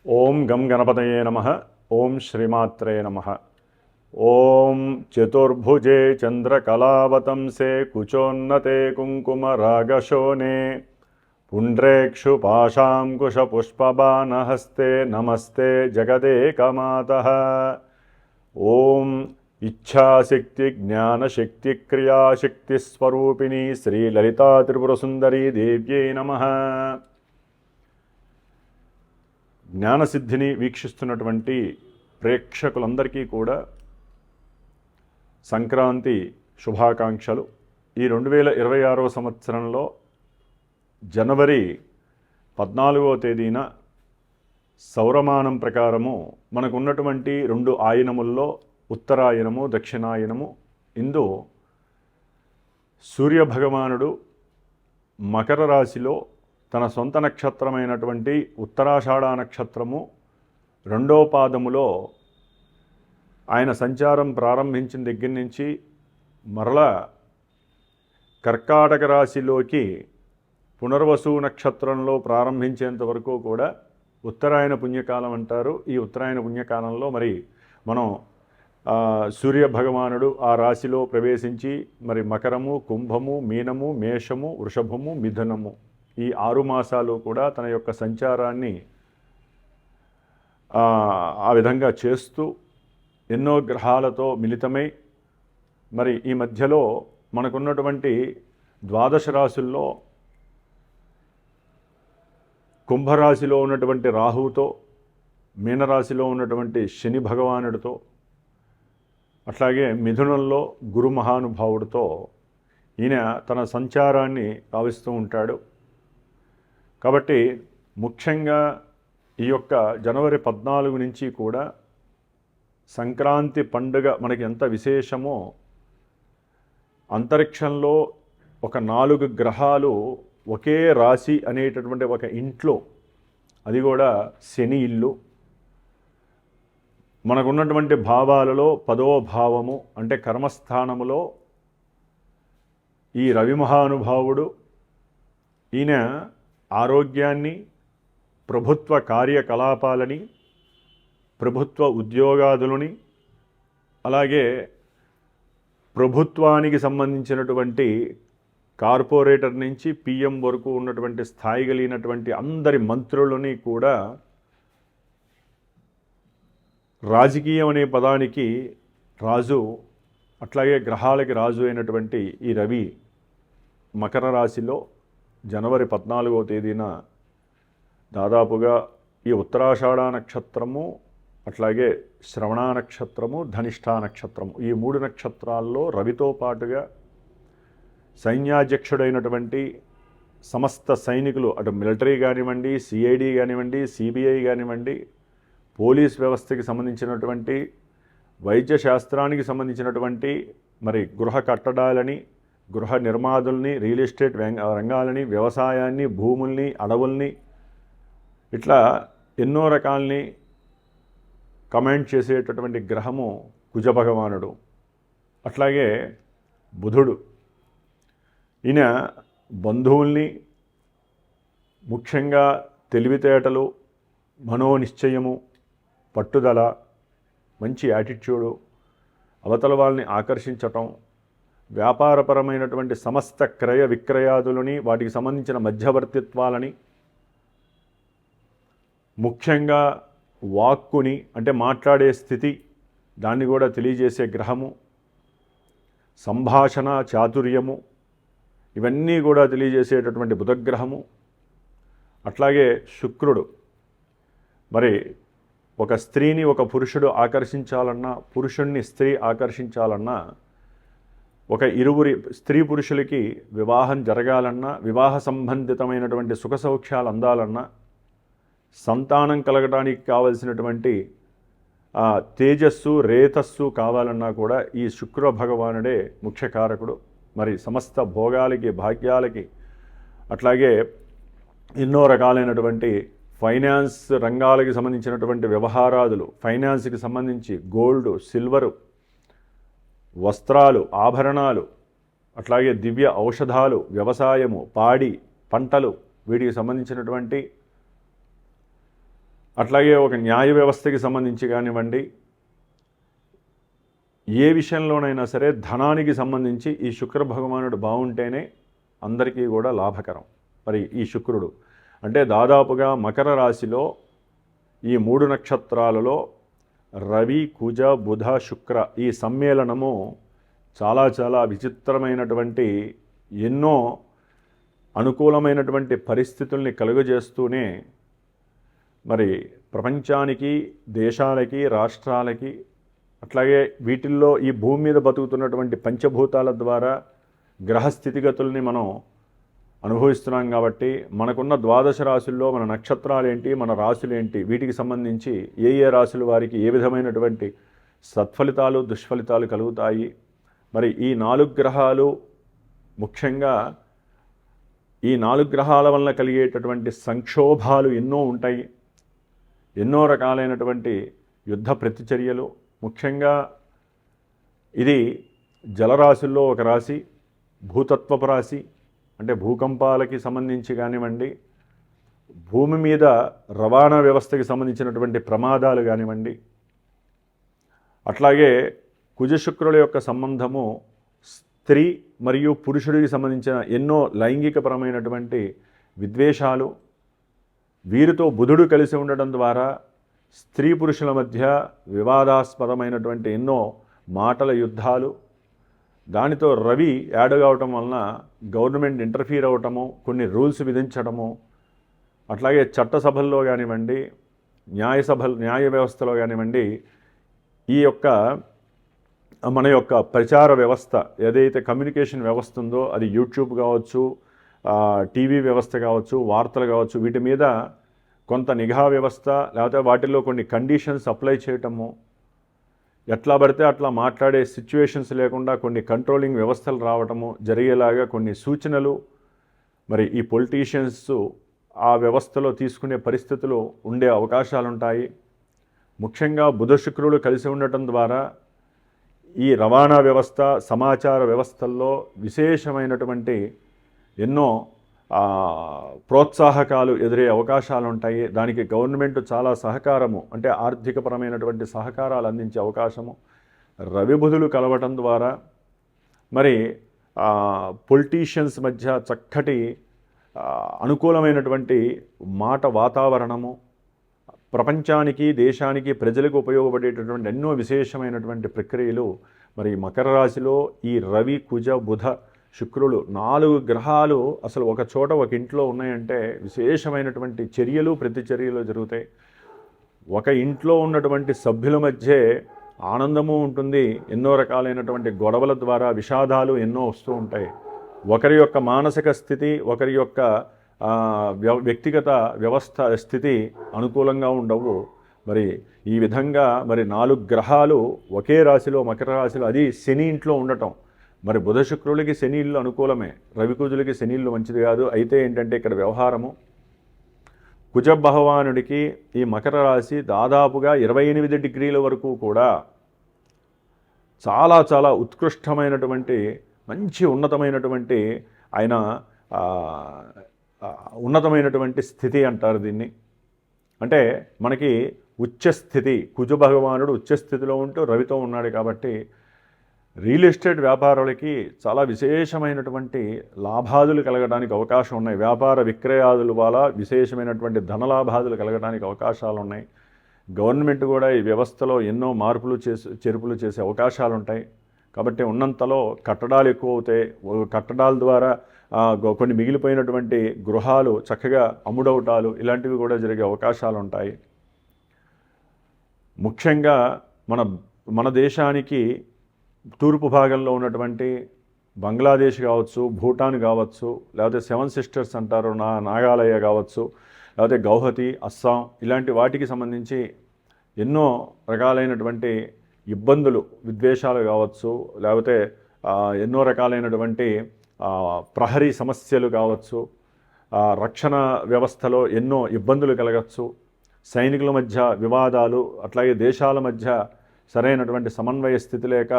ఓం గం గణపతయే నమః. ఓం శ్రీమాత్రే నమః. ఓం చతుర్భుజే చంద్రకళావతంసే కుచోన్నతే కుంకుమరాగశోనే పుండ్రేక్షు పాశాంకుశపుష్పబాణహస్తే నమస్తే జగదేకమాతః. ఓం ఇచ్ఛాశక్తి జ్ఞానశక్తి క్రియాశక్తి స్వరూపిణి శ్రీ లలితా త్రిపురసుందరీ దేవ్యై నమః. జ్ఞానసిద్ధిని వీక్షిస్తున్నటువంటి ప్రేక్షకులందరికీ కూడా సంక్రాంతి శుభాకాంక్షలు. ఈ 2026వ సంవత్సరంలో జనవరి 14వ తేదీన సౌరమానం ప్రకారము మనకున్నటువంటి 2 ఆయనముల్లో ఉత్తరాయణము దక్షిణాయనము ఇందు సూర్యభగవానుడు మకర రాశిలో తన సొంత నక్షత్రమైనటువంటి ఉత్తరాషాఢ నక్షత్రము 2వ పాదములో ఆయన సంచారం ప్రారంభించిన దగ్గర నుంచి మరలా కర్కాటక రాశిలోకి పునర్వసు నక్షత్రంలో ప్రారంభించేంత వరకు కూడా ఉత్తరాయణ పుణ్యకాలం అంటారు. ఈ ఉత్తరాయణ పుణ్యకాలంలో మరి మనం సూర్యభగవానుడు ఆ రాశిలో ప్రవేశించి మరి మకరము, కుంభము, మీనము, మేషము, వృషభము, మిథునము ఈ 6 మాసాలు కూడా తన యొక్క సంచారాన్ని ఆ విధంగా చేస్తూ ఎన్నో గ్రహాలతో మిళితమై మరి ఈ మధ్యలో మనకున్నటువంటి 12 రాశుల్లో కుంభరాశిలో ఉన్నటువంటి రాహువుతో, మీనరాశిలో ఉన్నటువంటి శని భగవానుడితో, అట్లాగే మిథునంలో గురు మహానుభావుడితో ఈయన తన సంచారాన్ని కావిస్తూ ఉంటాడు. కాబట్టి ముఖ్యంగా ఈ యొక్క జనవరి 14 నుంచి కూడా సంక్రాంతి పండుగ మనకి ఎంత విశేషమో, అంతరిక్షంలో ఒక 4 గ్రహాలు ఒకే రాశి అనేటటువంటి ఒక ఇంట్లో, అది కూడా శని ఇల్లు, మనకున్నటువంటి భావాలలో 10వ భావము అంటే కర్మస్థానములో ఈ రవి మహానుభావుడు ఈయన ఆరోగ్యాన్ని, ప్రభుత్వ కార్యకలాపాలని, ప్రభుత్వ ఉద్యోగాదులని, అలాగే ప్రభుత్వానికి సంబంధించినటువంటి కార్పొరేటర్ నుంచి పిఎం వరకు ఉన్నటువంటి స్థాయి కలిగినటువంటి అందరి మంత్రులని కూడా రాజకీయం అనే పదానికి రాజు, అట్లాగే గ్రహాలకి రాజు అయినటువంటి ఈ రవి మకర రాశిలో జనవరి 14వ తేదీన దాదాపుగా ఈ ఉత్తరాషాఢ నక్షత్రము, అట్లాగే శ్రవణ నక్షత్రము, ధనిష్ఠా నక్షత్రము ఈ 3 నక్షత్రాల్లో రవితో పాటుగా సైన్యాధ్యక్షుడైనటువంటి సమస్త సైనికులు, అటు మిలిటరీ కానివ్వండి, సిఐడి కానివ్వండి, సిబిఐ కానివ్వండి, పోలీస్ వ్యవస్థకి సంబంధించినటువంటి, వైద్య శాస్త్రానికి సంబంధించినటువంటి మరి గృహ కట్టడాలని, గృహ నిర్మాదుల్ని, రియల్ ఎస్టేట్ రంగాలని, వ్యవసాయాన్ని, భూముల్ని, అడవుల్ని ఇట్లా ఎన్నో రకాలని కమాండ్ చేసేటటువంటి గ్రహము కుజభగవానుడు. అట్లాగే బుధుడు ఈయన బంధువుల్ని, ముఖ్యంగా తెలివితేటలు, మనోనిశ్చయము, పట్టుదల, మంచి యాటిట్యూడు, అవతల వాళ్ళని ఆకర్షించటం, వ్యాపారపరమైనటువంటి సమస్త క్రయ విక్రయాదులని, వాటికి సంబంధించిన మధ్యవర్తిత్వాలని, ముఖ్యంగా వాక్కుని అంటే మాట్లాడే స్థితి దాన్ని కూడా తెలియజేసే గ్రహము, సంభాషణ చాతుర్యము ఇవన్నీ కూడా తెలియజేసేటటువంటి బుధగ్రహము. అట్లాగే శుక్రుడు మరి ఒక స్త్రీని ఒక పురుషుడు ఆకర్షించాలన్నా, పురుషుణ్ణి స్త్రీ ఆకర్షించాలన్నా, ఒక ఇరువురి స్త్రీ పురుషులకి వివాహం జరగాలన్నా, వివాహ సంబంధితమైనటువంటి సుఖ సౌఖ్యాలు అందాలన్నా, సంతానం కలగడానికి కావలసినటువంటి తేజస్సు రేతస్సు కావాలన్నా కూడా ఈ శుక్ర భగవానుడే ముఖ్య కారకుడు. మరి సమస్త భోగాలకి, భాగ్యాలకి, అట్లాగే ఎన్నో రకాలైనటువంటి ఫైనాన్స్ రంగాలకి సంబంధించినటువంటి వ్యవహారాదులు, ఫైనాన్స్కి సంబంధించి గోల్డ్, సిల్వరు, వస్త్రాలు, ఆభరణాలు, అట్లాగే దివ్య ఔషధాలు, వ్యవసాయము, పాడి పంటలు వీటికి సంబంధించినటువంటి అట్లాగే ఒక న్యాయ వ్యవస్థకి సంబంధించి కానివ్వండి, ఏ విషయంలోనైనా సరే ధనానికి సంబంధించి ఈ శుక్ర భగవానుడు బాగుంటేనే అందరికీ కూడా లాభకరం. మరి ఈ శుక్రుడు అంటే దాదాపుగా మకర రాశిలో ఈ 3 నక్షత్రాలలో రవి, కుజ, బుధ, శుక్ర ఈ సమ్మేళనము చాలా చాలా విచిత్రమైనటువంటి ఎన్నో అనుకూలమైనటువంటి పరిస్థితుల్ని కలుగజేస్తూనే మరి ప్రపంచానికి, దేశాలకి, రాష్ట్రాలకి, అట్లాగే వీటిల్లో ఈ భూమి మీద బతుకుతున్నటువంటి పంచభూతాల ద్వారా గ్రహ స్థితిగతుల్ని మనం అనుభవిస్తున్నాం. కాబట్టి మనకున్న ద్వాదశ రాశుల్లో మన నక్షత్రాలేంటి, మన రాశులేంటి, వీటికి సంబంధించి ఏ ఏ రాశుల వారికి ఏ విధమైనటువంటి సత్ఫలితాలు, దుష్ఫలితాలు కలుగుతాయి. మరి ఈ 4 గ్రహాలు ముఖ్యంగా ఈ 4 గ్రహాల వలన కలిగేటటువంటి సంక్షోభాలు ఎన్నో ఉంటాయి. ఎన్నో రకాలైనటువంటి యుద్ధ ప్రతిచర్యలు. ముఖ్యంగా ఇది జలరాశుల్లో ఒక రాశి, భూతత్వపు రాశి, అంటే భూకంపాలకి సంబంధించి కానివ్వండి, భూమి మీద రవాణా వ్యవస్థకి సంబంధించినటువంటి ప్రమాదాలు కానివ్వండి, అట్లాగే కుజశుక్రుల యొక్క సంబంధము స్త్రీ మరియు పురుషుడికి సంబంధించిన ఎన్నో లైంగికపరమైనటువంటి విద్వేషాలు, వీరితో బుధుడు కలిసి ఉండడం ద్వారా స్త్రీ పురుషుల మధ్య వివాదాస్పదమైనటువంటి ఎన్నో మాటల యుద్ధాలు, దానితో రవి యాడ్ కావటం వలన గవర్నమెంట్ ఇంటర్ఫీర్ అవ్వటము, కొన్ని రూల్స్ విధించడము, అట్లాగే చట్టసభల్లో కానివ్వండి, న్యాయ వ్యవస్థలో కానివ్వండి, ఈ యొక్క మన యొక్క ప్రచార వ్యవస్థ ఏదైతే కమ్యూనికేషన్ వ్యవస్థ ఉందో అది యూట్యూబ్ కావచ్చు, టీవీ వ్యవస్థ కావచ్చు, వార్తలు కావచ్చు, వీటి మీద కొంత నిఘా వ్యవస్థ లేకపోతే వాటిల్లో కొన్ని కండిషన్స్ అప్లై చేయటము, ఎట్లా పడితే అట్లా మాట్లాడే సిచ్యువేషన్స్ లేకుండా కొన్ని కంట్రోలింగ్ వ్యవస్థలు రావటము జరిగేలాగా కొన్ని సూచనలు మరి ఈ పొలిటీషియన్స్ ఆ వ్యవస్థలో తీసుకునే పరిస్థితులు ఉండే అవకాశాలు ఉంటాయి. ముఖ్యంగా బుధ శుక్రులు కలిసి ఉండటం ద్వారా ఈ రవాణా వ్యవస్థ, సమాచార వ్యవస్థల్లో విశేషమైనటువంటి ఎన్నో ప్రోత్సాహకాలు ఎదురే అవకాశాలు ఉంటాయి. దానికి గవర్నమెంట్ చాలా సహకారము, అంటే ఆర్థికపరమైనటువంటి సహకారాలు అందించే అవకాశము రవి బుధులు కలవటం ద్వారా మరి పొలిటీషియన్స్ మధ్య చక్కటి అనుకూలమైనటువంటి మాట వాతావరణము, ప్రపంచానికి, దేశానికి, ప్రజలకు ఉపయోగపడేటటువంటి ఎన్నో విశేషమైనటువంటి ప్రక్రియలు మరి మకర రాశిలో ఈ రవి, కుజ, బుధ, శుక్రులు 4 గ్రహాలు అసలు ఒక చోట ఒక ఇంట్లో ఉన్నాయంటే విశేషమైనటువంటి చర్యలు, ప్రతిచర్యలు జరుగుతాయి. ఒక ఇంట్లో ఉన్నటువంటి సభ్యుల మధ్య ఆనందము ఉంటుంది, ఎన్నో రకాలైనటువంటి గొడవల ద్వారా విషాదాలు ఎన్నో వస్తూ ఉంటాయి. ఒకరి యొక్క మానసిక స్థితి, ఒకరి యొక్క వ్యక్తిగత వ్యవస్థ స్థితి అనుకూలంగా ఉండవు. మరి ఈ విధంగా మరి 4 గ్రహాలు ఒకే రాశిలో, మకర రాశిలో, అది శని ఇంట్లో ఉండటం. మరి బుధ శుక్రులకి శని ఇల్లు అనుకూలమే, రవి కుజులకి శని ఇల్లు మంచిది కాదు. అయితే ఏంటంటే ఇక్కడ వ్యవహారము కుజ భగవానుడికి ఈ మకర రాశి దాదాపుగా 28 డిగ్రీల వరకు కూడా చాలా చాలా ఉత్కృష్టమైనటువంటి మంచి ఉన్నతమైనటువంటి ఆయన ఉన్నతమైనటువంటి స్థితి అంటారు దీన్ని. అంటే మనకి ఉచ్చస్థితి, కుజ భగవానుడు ఉచ్చస్థితిలో ఉంటూ రవితో ఉన్నాడు కాబట్టి రియల్ ఎస్టేట్ వ్యాపారులకి చాలా విశేషమైనటువంటి లాభాదులు కలగడానికి అవకాశం ఉన్నాయి. వ్యాపార విక్రయాదుల వల్ల విశేషమైనటువంటి ధనలాభాదులు కలగడానికి అవకాశాలు ఉన్నాయి. గవర్నమెంట్ కూడా ఈ వ్యవస్థలో ఎన్నో మార్పులు చేర్పులు చేసే అవకాశాలు ఉంటాయి. కాబట్టి ఉన్నంతలో కట్టడాలు ఎక్కువ అవుతాయి. కట్టడాల ద్వారా కొన్ని మిగిలిపోయినటువంటి గృహాలు చక్కగా అమ్ముడవటాలు ఇలాంటివి కూడా జరిగే అవకాశాలు ఉంటాయి. ముఖ్యంగా మన దేశానికి తూర్పు భాగంలో ఉన్నటువంటి బంగ్లాదేశ్ కావచ్చు, భూటాన్ కావచ్చు, లేకపోతే 7 సిస్టర్స్ అంటారు, నాగాలయ కావచ్చు, లేకపోతే గౌహతి, అస్సాం, ఇలాంటి వాటికి సంబంధించి ఎన్నో రకాలైనటువంటి ఇబ్బందులు, విద్వేషాలు కావచ్చు, లేకపోతే ఎన్నో రకాలైనటువంటి ప్రహరీ సమస్యలు కావచ్చు, రక్షణ వ్యవస్థలో ఎన్నో ఇబ్బందులు కలగచ్చు, సైనికుల మధ్య వివాదాలు, అట్లాగే దేశాల మధ్య సరైనటువంటి సమన్వయ స్థితి లేక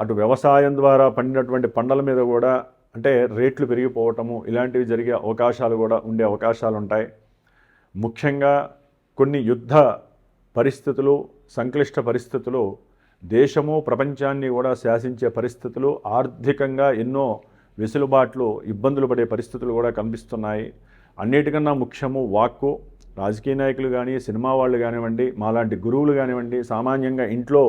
అటు వ్యవసాయం ద్వారా పండినటువంటి పంటల మీద కూడా అంటే రేట్లు పెరిగిపోవటము ఇలాంటివి జరిగే అవకాశాలు కూడా ఉండే అవకాశాలు ఉంటాయి. ముఖ్యంగా కొన్ని యుద్ధ పరిస్థితులు, సంక్లిష్ట పరిస్థితులు, దేశము ప్రపంచాన్ని కూడా శాసించే పరిస్థితులు, ఆర్థికంగా ఎన్నో వెసులుబాట్లు, ఇబ్బందులు పడే పరిస్థితులు కూడా కనిపిస్తున్నాయి. అన్నిటికన్నా ముఖ్యము వాక్కు. రాజకీయ నాయకులు కానీ, సినిమా వాళ్ళు కానివ్వండి, మాలాంటి గురువులు కానివ్వండి, సామాన్యంగా ఇంట్లో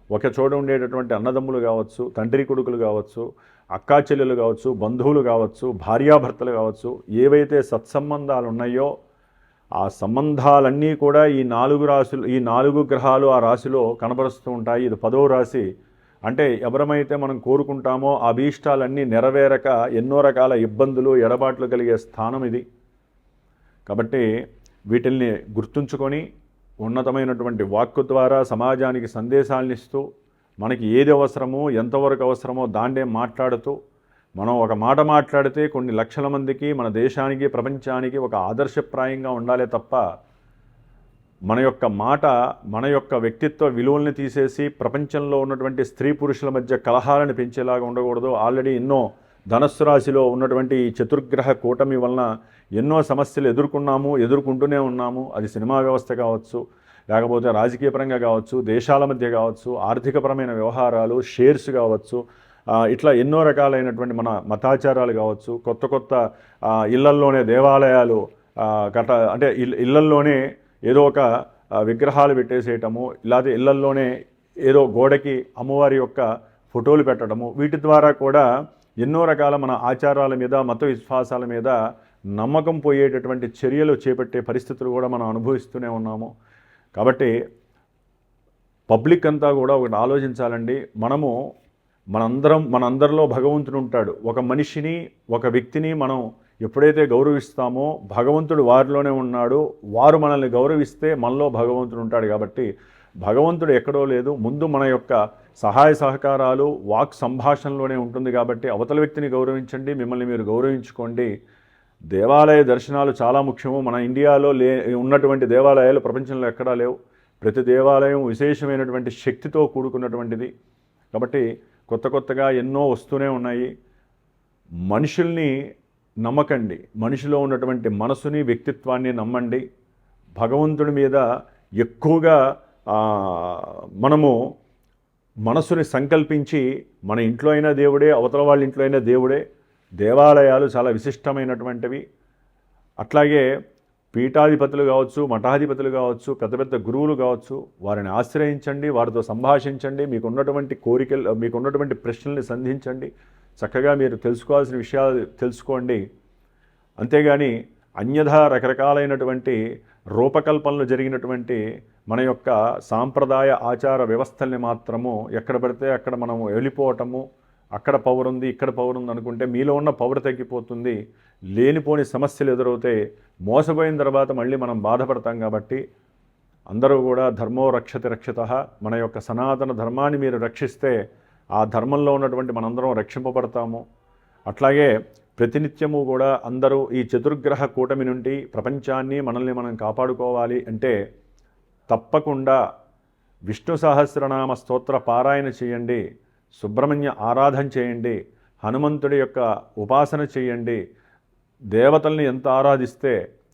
ఒక చోట ఉండేటటువంటి అన్నదమ్ములు కావచ్చు, తండ్రి కొడుకులు కావచ్చు, అక్కా చెల్లెలు కావచ్చు, బంధువులు కావచ్చు, భార్యాభర్తలు కావచ్చు, ఏవైతే సత్సంబంధాలు ఉన్నాయో ఆ సంబంధాలన్నీ కూడా ఈ 4 గ్రహాలు ఆ రాశిలో కనబరుస్తూ ఉంటాయి. ఇది 10వ రాశి. అంటే ఎవరమైతే మనం కోరుకుంటామో ఆ అభీష్టాలన్నీ నెరవేరక ఎన్నో రకాల ఇబ్బందులు, ఎడబాట్లు కలిగే స్థానం ఇది. కాబట్టి వీటిల్ని గుర్తుంచుకొని ఉన్నతమైనటువంటి వాక్కు ద్వారా సమాజానికి సందేశాలను ఇస్తూ, మనకి ఏది అవసరమో, ఎంతవరకు అవసరమో దాన్నే మాట్లాడుతూ, మనం ఒక మాట మాట్లాడితే కొన్ని లక్షల మందికి, మన దేశానికి, ప్రపంచానికి ఒక ఆదర్శప్రాయంగా ఉండాలే తప్ప మన యొక్క మాట, మన యొక్క వ్యక్తిత్వ విలువల్ని తీసేసి ప్రపంచంలో ఉన్నటువంటి స్త్రీ పురుషుల మధ్య కలహాలను పెంచేలాగా ఉండకూడదు. ఆల్రెడీ ఎన్నో ధనస్సు రాశిలో ఉన్నటువంటి ఈ చతుర్గ్రహ కూటమి వలన ఎన్నో సమస్యలు ఎదుర్కొంటూనే ఉన్నాము. అది సినిమా వ్యవస్థ కావచ్చు, లేకపోతే రాజకీయపరంగా కావచ్చు, దేశాల మధ్య కావచ్చు, ఆర్థికపరమైన వ్యవహారాలు, షేర్స్ కావచ్చు, ఇట్లా ఎన్నో రకాలైనటువంటి మన మతాచారాలు కావచ్చు, కొత్త ఇళ్లల్లోనే దేవాలయాలు అంటే ఇళ్లల్లోనే ఏదో ఒక విగ్రహాలు పెట్టేసేయటము, ఇలాగే ఇళ్లల్లోనే ఏదో గోడకి అమ్మవారి యొక్క ఫోటోలు పెట్టడము, వీటి ద్వారా కూడా ఎన్నో రకాల మన ఆచారాల మీద, మత విశ్వాసాల మీద నమ్మకం పోయేటటువంటి చర్యలు చేపట్టే పరిస్థితులు కూడా మనం అనుభవిస్తూనే ఉన్నాము. కాబట్టి పబ్లిక్ అంతా కూడా ఒకటి ఆలోచించాలండి. మనందరిలో భగవంతుడు ఉంటాడు. ఒక మనిషిని, ఒక వ్యక్తిని మనం ఎప్పుడైతే గౌరవిస్తామో భగవంతుడు వారిలోనే ఉన్నాడు. వారు మనల్ని గౌరవిస్తే మనలో భగవంతుడు ఉంటాడు. కాబట్టి భగవంతుడు ఎక్కడో లేదు, ముందు మన యొక్క సహాయ సహకారాలు, వాక్ సంభాషణలోనే ఉంటుంది. కాబట్టి అవతల వ్యక్తిని గౌరవించండి, మిమ్మల్ని మీరు గౌరవించుకోండి. దేవాలయ దర్శనాలు చాలా ముఖ్యము. మన ఇండియాలో ఉన్నటువంటి దేవాలయాలు ప్రపంచంలో ఎక్కడా లేవు. ప్రతి దేవాలయం విశేషమైనటువంటి శక్తితో కూడుకున్నటువంటిది. కాబట్టి కొత్తగా ఎన్నో వస్తూనే ఉన్నాయి. మనుషుల్ని నమ్మకండి, మనిషిలో ఉన్నటువంటి మనసుని, వ్యక్తిత్వాన్ని నమ్మండి. భగవంతుడి మీద ఎక్కువగా మనము మనసుని సంకల్పించి, మన ఇంట్లో అయినా దేవుడే, అవతల వాళ్ళ ఇంట్లో అయినా దేవుడే. దేవాలయాలు చాలా విశిష్టమైనటువంటివి. అట్లాగే పీఠాధిపతులు కావచ్చు, మఠాధిపతులు కావచ్చు, పెద్ద గురువులు కావచ్చు, వారిని ఆశ్రయించండి, వారితో సంభాషించండి, మీకున్నటువంటి కోరికలు, మీకున్నటువంటి ప్రశ్నల్ని సంధించండి. చక్కగా మీరు తెలుసుకోవాల్సిన విషయాలు తెలుసుకోండి. అంతేగాని అన్యథా రకరకాలైనటువంటి రూపకల్పనలు జరిగినటువంటి మన యొక్క సాంప్రదాయ ఆచార వ్యవస్థల్ని మాత్రము ఎక్కడ పడితే అక్కడ మనము వెళ్ళిపోవటము, అక్కడ పవర్ ఉంది, ఇక్కడ పవర్ ఉంది అనుకుంటే మీలో ఉన్న పవర్ తగ్గిపోతుంది. లేనిపోని సమస్యలు ఎదురవుతాయి. మోసపోయిన తర్వాత మళ్ళీ మనం బాధపడతాం. కాబట్టి అందరూ కూడా ధర్మో రక్షతి రక్షితః, మన యొక్క సనాతన ధర్మాన్ని మీరు రక్షిస్తే ఆ ధర్మంలో ఉన్నటువంటి మనందరం రక్షింపబడతాము. అట్లాగే ప్రతినిత్యము కూడా అందరూ ఈ చతుర్గ్రహ కూటమి నుండి ప్రపంచాన్ని, మనల్ని మనం కాపాడుకోవాలి అంటే తప్పకుండా విష్ణు సహస్రనామ స్తోత్ర పారాయణ చేయండి, సుబ్రహ్మణ్య ఆరాధన చేయండి, హనుమంతుడి యొక్క ఉపాసన చేయండి. దేవతల్ని ఎంత ఆరాధిస్తే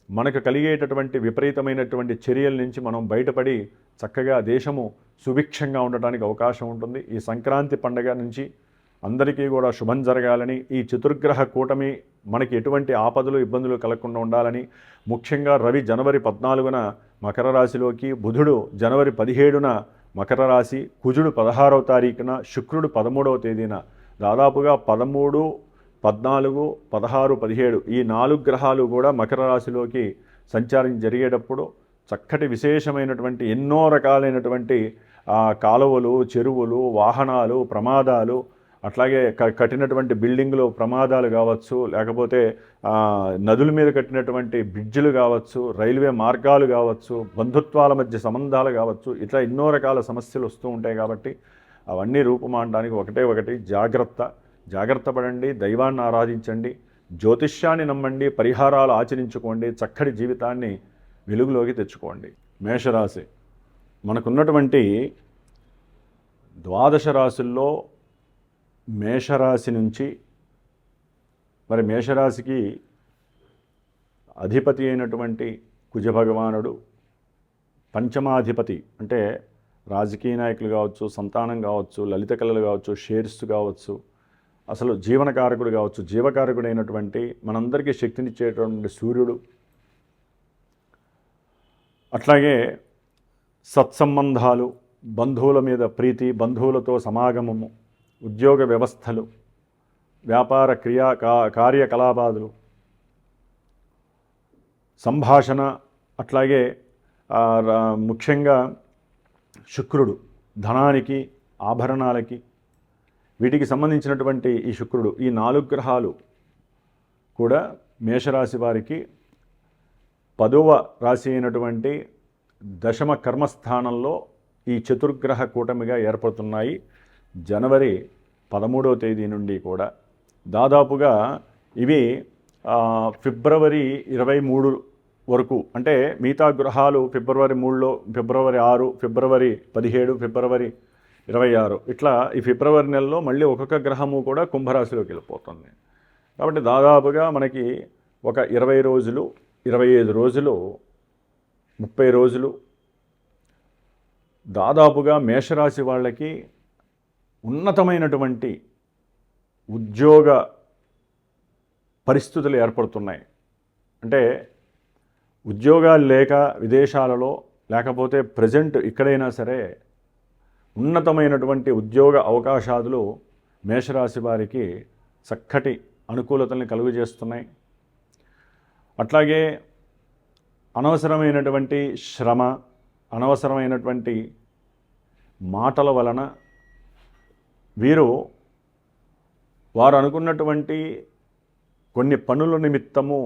మనకు కలిగేటటువంటి విపరీతమైనటువంటి చర్యల నుంచి మనం బయటపడి చక్కగా దేశము సుభిక్షంగా ఉండటానికి అవకాశం ఉంటుంది. ఈ సంక్రాంతి పండుగ నుంచి అందరికీ కూడా శుభం జరగాలని, ఈ చతుర్గ్రహ కూటమి మనకి ఎటువంటి ఆపదలు, ఇబ్బందులు కలగకుండా ఉండాలని, ముఖ్యంగా రవి జనవరి 14న మకర రాశిలోకి, బుధుడు జనవరి 17న మకర రాశి, కుజుడు 16వ తారీఖున, శుక్రుడు 13వ తేదీన, దాదాపుగా 13, 14, 16, 17 ఈ 4 గ్రహాలు కూడా మకర రాశిలోకి సంచారం జరిగేటప్పుడు చక్కటి విశేషమైనటువంటి ఎన్నో రకాలైనటువంటి కాలువలు, చెరువులు, వాహనాలు, ప్రమాదాలు, అట్లాగే కట్టినటువంటి బిల్డింగులు ప్రమాదాలు కావచ్చు, లేకపోతే నదుల మీద కట్టినటువంటి బ్రిడ్జిలు కావచ్చు, రైల్వే మార్గాలు కావచ్చు, బంధుత్వాల మధ్య సంబంధాలు కావచ్చు, ఇట్లా ఎన్నో రకాల సమస్యలు వస్తూ ఉంటాయి. కాబట్టి అవన్నీ రూపుమాడడానికి ఒకటి జాగ్రత్త పడండి, దైవాన్ని ఆరాధించండి, జ్యోతిష్యాన్ని నమ్మండి, పరిహారాలు ఆచరించుకోండి, చక్కటి జీవితాన్ని వెలుగులోకి తెచ్చుకోండి. మేషరాశి మనకున్నటువంటి 12 రాశుల్లో మేషరాశి నుంచి, మరి మేషరాశికి అధిపతి అయినటువంటి కుజభగవానుడు పంచమాధిపతి అంటే రాజకీయ నాయకులు కావచ్చు, సంతానం కావచ్చు, లలిత కళలు కావచ్చు, షేర్స్ కావచ్చు, అసలు జీవనకారకుడు కావచ్చు, జీవకారకుడైనటువంటి మనందరికీ శక్తినిచ్చేటువంటి సూర్యుడు, అట్లాగే సత్సంబంధాలు, బంధువుల మీద ప్రీతి, బంధువులతో సమాగమము, ఉద్యోగ వ్యవస్థలు, వ్యాపార కార్యకలాపాదులు, సంభాషణ, అట్లాగే ముఖ్యంగా శుక్రుడు ధనానికి, ఆభరణాలకి, వీటికి సంబంధించినటువంటి ఈ శుక్రుడు, ఈ 4 గ్రహాలు కూడా మేషరాశి వారికి 10వ రాశి అయినటువంటి దశమ కర్మస్థానంలో ఈ చతుర్గ్రహ కూటమిగా ఏర్పడుతున్నాయి. జనవరి 13వ తేదీ నుండి కూడా దాదాపుగా ఇవి ఫిబ్రవరి 23 వరకు, అంటే మిగతా గ్రహాలు ఫిబ్రవరి 3లో, ఫిబ్రవరి 6, ఫిబ్రవరి 17, ఫిబ్రవరి 26 ఇట్లా ఈ ఫిబ్రవరి నెలలో మళ్ళీ ఒక్కొక్క గ్రహము కూడా కుంభరాశిలోకి వెళ్ళిపోతుంది. కాబట్టి దాదాపుగా మనకి ఒక 20 రోజులు, 25 రోజులు, 30 రోజులు దాదాపుగా మేషరాశి వాళ్ళకి ఉన్నతమైనటువంటి ఉద్యోగ పరిస్థితులు ఏర్పడుతున్నాయి. అంటే ఉద్యోగాలు లేక విదేశాలలో, లేకపోతే ప్రజెంట్ ఇక్కడైనా సరే ఉన్నతమైనటువంటి ఉద్యోగ అవకాశాలు మేషరాశి వారికి చక్కటి అనుకూలతల్ని కలుగజేస్తున్నాయి. అట్లాగే అనవసరమైనటువంటి శ్రమ, అనవసరమైనటువంటి మాటల వలన వారు అనుకున్నటువంటి కొన్ని పనుల నిమిత్తము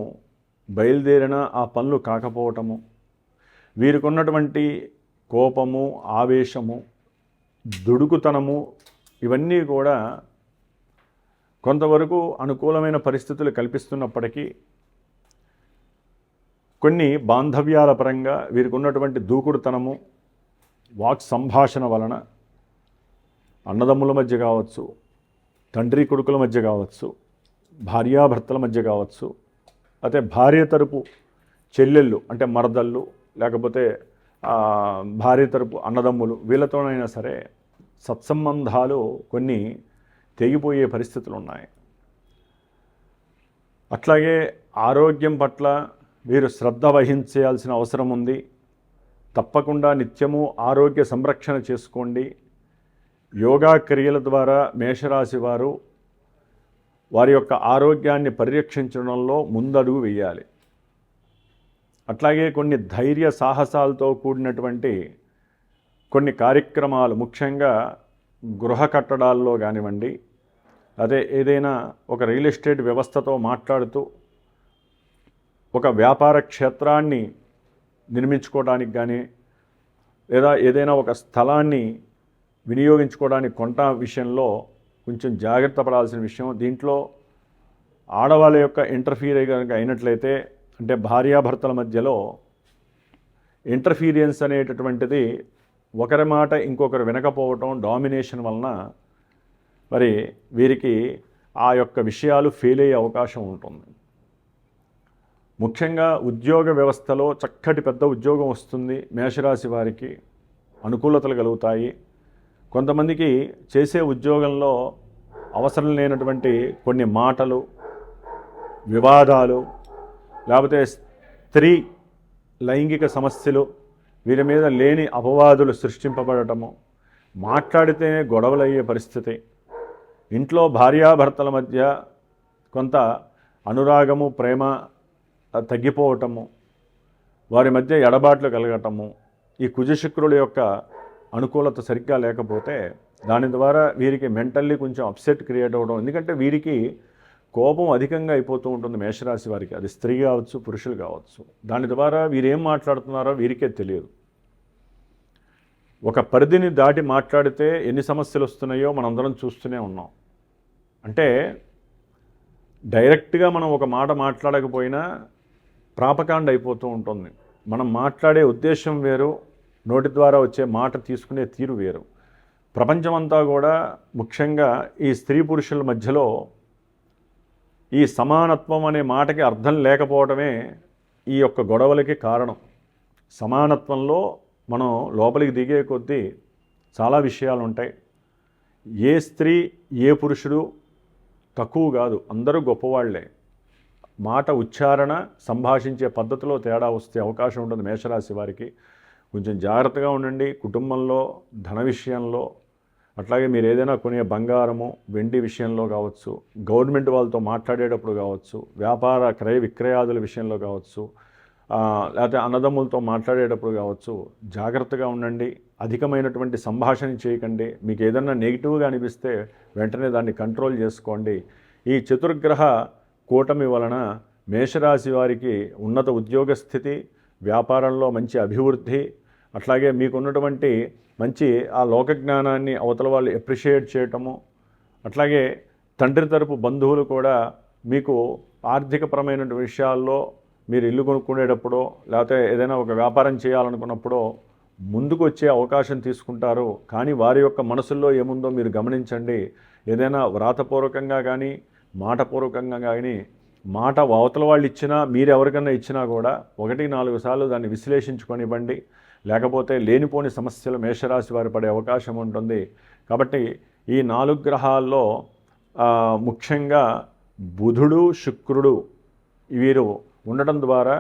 బయలుదేరిన ఆ పనులు కాకపోవటము, వీరికి ఉన్నటువంటి కోపము, ఆవేశము, దుడుకుతనము, ఇవన్నీ కూడా కొంతవరకు అనుకూలమైన పరిస్థితులు కల్పిస్తున్నప్పటికీ కొన్ని బాంధవ్యాల పరంగా వీరికి ఉన్నటువంటి దూకుడుతనము, వాక్ సంభాషణ వలన అన్నదమ్ముల మధ్య కావచ్చు, తండ్రి కొడుకుల మధ్య కావచ్చు, భార్యాభర్తల మధ్య కావచ్చు, అయితే భార్య తరపు చెల్లెళ్ళు అంటే మరదళ్ళు, లేకపోతే భార్య తరపు అన్నదమ్ములు, వీళ్ళతోనైనా సరే సత్సంబంధాలు కొన్ని తెగిపోయే పరిస్థితులు ఉన్నాయి. అట్లాగే ఆరోగ్యం పట్ల వీరు శ్రద్ధ వహించాల్సిన అవసరం ఉంది. తప్పకుండా నిత్యము ఆరోగ్య సంరక్షణ చేసుకోండి. యోగా క్రియల ద్వారా మేషరాశి వారు వారి యొక్క ఆరోగ్యాన్ని పరిరక్షించడంలో ముందడుగు వేయాలి. అట్లాగే కొన్ని ధైర్య సాహసాలతో కూడినటువంటి కొన్ని కార్యక్రమాలు, ముఖ్యంగా గృహ కట్టడాల్లో కానివ్వండి, అదే ఏదైనా ఒక రియల్ ఎస్టేట్ వ్యవస్థతో మాట్లాడుతూ ఒక వ్యాపార క్షేత్రాన్ని నిర్మించుకోవడానికి కానీ, లేదా ఏదైనా ఒక స్థలాన్ని వినియోగించుకోవడానికి కొంట విషయంలో కొంచెం జాగ్రత్త పడాల్సిన విషయం. దీంట్లో ఆడవాళ్ళ యొక్క ఇంటర్ఫీర్ కనుక అయినట్లయితే, అంటే భార్యాభర్తల మధ్యలో ఇంటర్ఫీరియన్స్ అనేటటువంటిది ఒకరి మాట ఇంకొకరు వినకపోవటం, డామినేషన్ వలన మరి వీరికి ఆ యొక్క విషయాలు ఫెయిల్ అయ్యే అవకాశం ఉంటుంది. ముఖ్యంగా ఉద్యోగ వ్యవస్థలో చక్కటి పెద్ద ఉద్యోగం వస్తుంది. మేషరాశి వారికి అనుకూలతలు కలుగుతాయి. కొంతమందికి చేసే ఉద్యోగంలో అవసరం లేనటువంటి కొన్ని మాటలు, వివాదాలు, లేకపోతే స్త్రీ లైంగిక సమస్యలు, వీరి మీద లేని అపవాదులు సృష్టింపబడటము, మాట్లాడితేనే గొడవలు అయ్యే పరిస్థితి, ఇంట్లో భార్యాభర్తల మధ్య కొంత అనురాగము, ప్రేమ తగ్గిపోవటము, వారి మధ్య ఎడబాట్లు కలగటము, ఈ కుజశుక్రుల యొక్క అనుకూలత సరిగ్గా లేకపోతే దాని ద్వారా వీరికి మెంటల్లీ కొంచెం అప్సెట్ క్రియేట్ అవ్వడం. ఎందుకంటే వీరికి కోపం అధికంగా అయిపోతూ ఉంటుంది మేషరాశి వారికి. అది స్త్రీ కావచ్చు, పురుషులు కావచ్చు. దాని ద్వారా వీరేం మాట్లాడుతున్నారో వీరికే తెలియదు. ఒక పరిధిని దాటి మాట్లాడితే ఎన్ని సమస్యలు వస్తున్నాయో మనందరం చూస్తూనే ఉన్నాం. అంటే డైరెక్ట్గా మనం ఒక మాట మాట్లాడకపోయినా ప్రాపకాండ అయిపోతూ ఉంటుంది. మనం మాట్లాడే ఉద్దేశం వేరు, నోటి ద్వారా వచ్చే మాట తీసుకునే తీరు వేరు. ప్రపంచమంతా కూడా ముఖ్యంగా ఈ స్త్రీ పురుషుల మధ్యలో ఈ సమానత్వం అనే మాటకి అర్థం లేకపోవడమే ఈ యొక్క గొడవలకి కారణం. సమానత్వంలో మనం లోపలికి దిగే కొద్దీ చాలా విషయాలు ఉంటాయి. ఏ స్త్రీ ఏ పురుషుడు తక్కువ కాదు, అందరూ గొప్పవాళ్లే. మాట ఉచ్చారణ, సంభాషించే పద్ధతిలో తేడా వస్తే అవకాశం ఉంటుంది మేషరాశి వారికి. కొంచెం జాగ్రత్తగా ఉండండి. కుటుంబంలో, ధన విషయంలో, అట్లాగే మీరు ఏదైనా కొనే బంగారము, వెండి విషయంలో కావచ్చు, గవర్నమెంట్ వాళ్ళతో మాట్లాడేటప్పుడు కావచ్చు, వ్యాపార క్రయ విక్రయాదుల విషయంలో కావచ్చు, లేకపోతే అన్నదమ్ములతో మాట్లాడేటప్పుడు కావచ్చు, జాగ్రత్తగా ఉండండి. అధికమైనటువంటి సంభాషణ చేయకండి. మీకు ఏదన్నా నెగిటివ్గా అనిపిస్తే వెంటనే దాన్ని కంట్రోల్ చేసుకోండి. ఈ చతుర్గ్రహ కూటమి వలన మేషరాశి వారికి ఉన్నత ఉద్యోగ స్థితి, వ్యాపారంలో మంచి అభివృద్ధి, అట్లాగే మీకున్నటువంటి మంచి ఆ లోక జ్ఞానాన్ని అవతల వాళ్ళు అప్రిషియేట్ చేయటము, అట్లాగే తండ్రి తరపు బంధువులు కూడా మీకు ఆర్థికపరమైన విషయాల్లో మీరు ఇల్లు కొనుక్కునేటప్పుడు, లేకపోతే ఏదైనా ఒక వ్యాపారం చేయాలనుకున్నప్పుడు ముందుకు వచ్చే అవకాశం తీసుకుంటారు. కానీ వారి యొక్క మనసుల్లో ఏముందో మీరు గమనించండి. ఏదైనా వ్రాతపూర్వకంగా కానీ, మాటపూర్వకంగా కానీ, మాట అవతల వాళ్ళు ఇచ్చినా, మీరు ఎవరికన్నా ఇచ్చినా కూడా 1-4 సార్లు దాన్ని విశ్లేషించుకొనివ్వండి. లేకపోతే లేనిపోని సమస్యలు మేషరాశి వారు పడే అవకాశం ఉంటుంది. కాబట్టి ఈ 4 గ్రహాల్లో ముఖ్యంగా బుధుడు, శుక్రుడు వీరు ఉండటం ద్వారా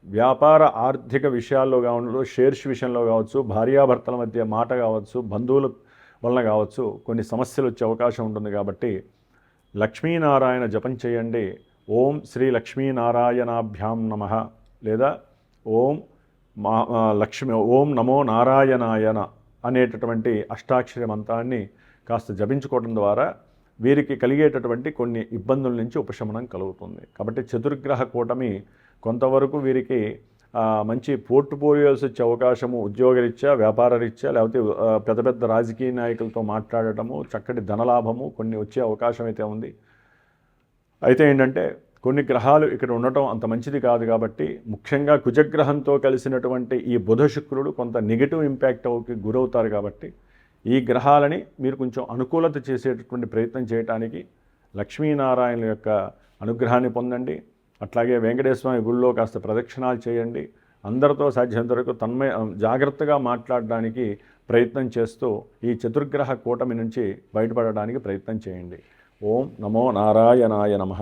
వ్యాపార ఆర్థిక విషయాల్లో కావచ్చు, షేర్స్ విషయంలో కావచ్చు, భార్యాభర్తల మధ్య మాట కావచ్చు, బంధువుల వలన కావచ్చు కొన్ని సమస్యలు వచ్చే అవకాశం ఉంటుంది. కాబట్టి లక్ష్మీనారాయణ జపం చేయండి. ఓం శ్రీ లక్ష్మీనారాయణాభ్యాం నమః, లేదా ఓం ఓం నమో నారాయణాయన అనేటటువంటి అష్టాక్షరి మంత్రాన్ని కాస్త జపించుకోవడం ద్వారా వీరికి కలిగేటటువంటి కొన్ని ఇబ్బందుల నుంచి ఉపశమనం కలుగుతుంది. కాబట్టి చతుర్గ్రహ కూటమి కొంతవరకు వీరికి మంచి పోర్ట్ఫోలియోస్ వచ్చే అవకాశము, ఉద్యోగరీత్యా, వ్యాపారరీత్యా, లేకపోతే పెద్ద పెద్ద రాజకీయ నాయకులతో మాట్లాడటము, చక్కటి ధనలాభము కొన్ని వచ్చే అవకాశం అయితే ఉంది. అయితే ఏంటంటే కొన్ని గ్రహాలు ఇక్కడ ఉండటం అంత మంచిది కాదు. కాబట్టి ముఖ్యంగా కుజగ్రహంతో కలిసినటువంటి ఈ బుధ శుక్రుడు కొంత నెగిటివ్ ఇంపాక్ట్కి గురవుతారు. కాబట్టి ఈ గ్రహాలని మీరు కొంచెం అనుకూలత చేసేటటువంటి ప్రయత్నం చేయడానికి లక్ష్మీనారాయణ యొక్క అనుగ్రహాన్ని పొందండి. అట్లాగే వెంకటేశ్వర స్వామి గుళ్ళో కాస్త ప్రదక్షిణాలు చేయండి. అందరితో సాధ్యమైనంత వరకు జాగ్రత్తగా మాట్లాడడానికి ప్రయత్నం చేస్తూ ఈ చతుర్గ్రహ కూటమి నుంచి బయటపడడానికి ప్రయత్నం చేయండి. ఓం నమో నారాయణాయ నమః.